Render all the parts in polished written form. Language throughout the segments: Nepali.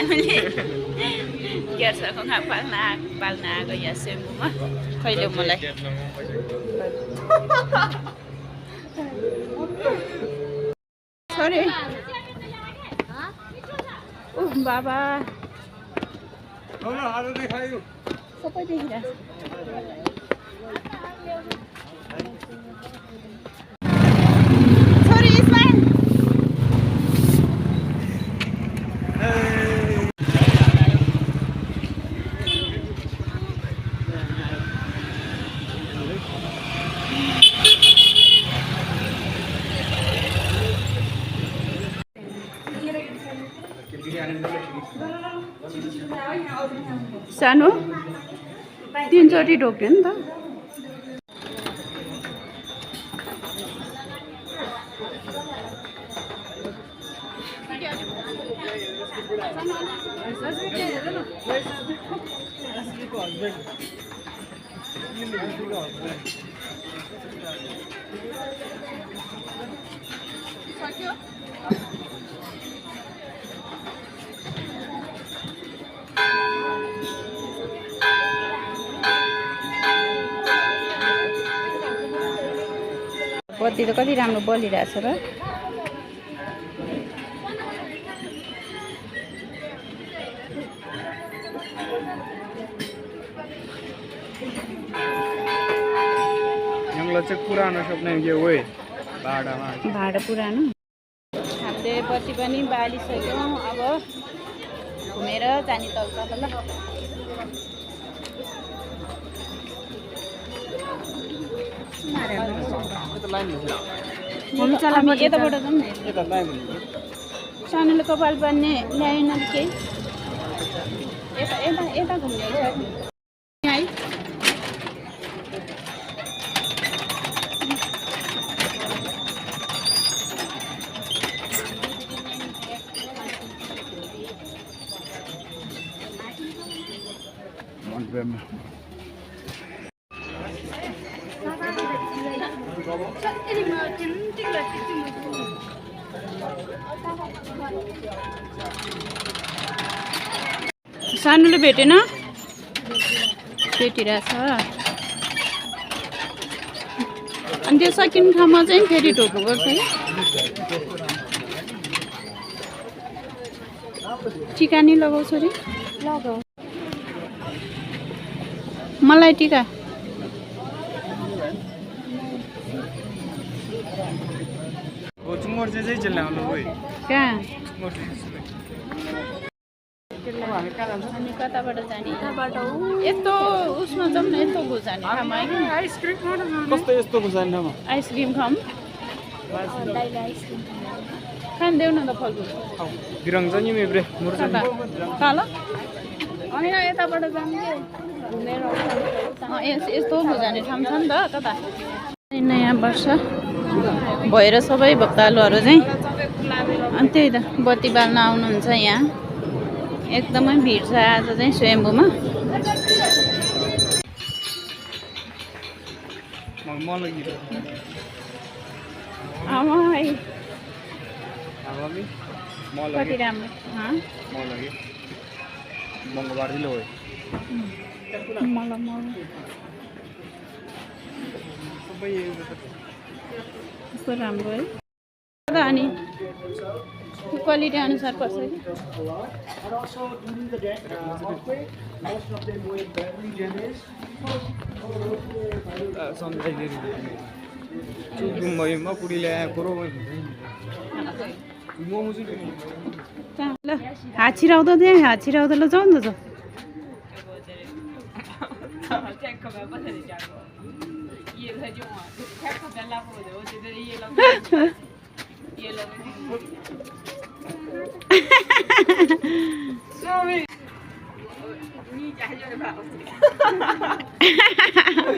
हामीले ग्यार्सको पाल्न आएको यहाँ सेम्बुमा कहिले मलाई सरी बाबा सबै देखिरहेको सानो 3 चोटि ढोक्यो नि त बत्ती त कति राम्रो बलिरहेछ र यहाँ चाहिँ पुरानो सपना के हो भाडा पुरानो हामीले बत्ती पनि बालिसक्यौँ अब घुमेर जाने तल्छ ल हुन्छ ल हामी यताबाट जाउँ न सानोले कपाल बान्ने ल्याएन केही यता यता यता घुम्ने है सानोले भेटेन भेटिरहेछ अनि त्यो सकिने ठाउँमा चाहिँ फेरि ढोक्नुपर्छ है टिका नि लगाउँछु अरे लगाऊ मलाई टिका कहाँ अनि कताबाट जाने यस्तो उसमा जाउँ न यस्तो जाने ठाउँमा यस्तो ठाउँमा आइसक्रिम खाऊँ खाँदेऊ न त फलफुल बिरङ्ग नि मेब्रे तल होइन यताबाट जाने यस्तो जाने ठाउँ छ नि त कता नयाँ वर्ष भएर सबै भक्तालुहरू चाहिँ अनि त्यही त बत्ती बाल्न आउनुहुन्छ यहाँ एकदमै भिड छ आज चाहिँ स्वयम्भूमा कति राम्रो कस्तो राम्रो है अनि क्वालिटी अनुसार पर्छ कि ल हात छिराउँदा त्यहाँ हात छिराउँदा ल जाउँ न त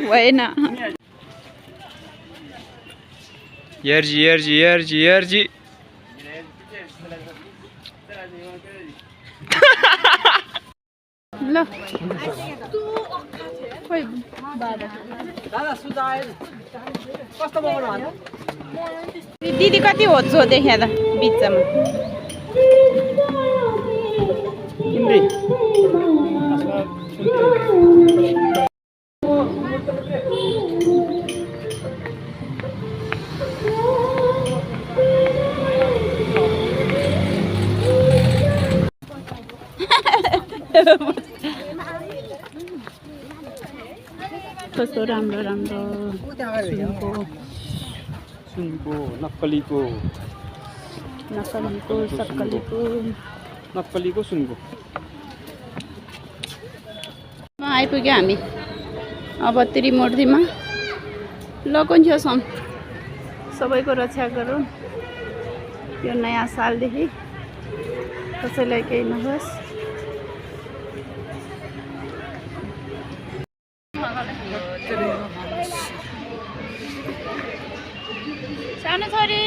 भएन Yerji. ल खोइ दादा सुजाए कस्तो बनाउनु होला दिदी कति होच्छ देख्या त बिचमा सुन्दै कस्तो राम्रो राम्रो सुनको नक्कलीको नक्कलीको सक्कलीको नक्कलीको सुनको आइपुग्यो हामी अब त्रिमूर्तिमा लकुन्चेसम्म सबैको रक्षा गरौँ यो नयाँ सालदेखि कसैलाई केही नहोस्। सानो छोरी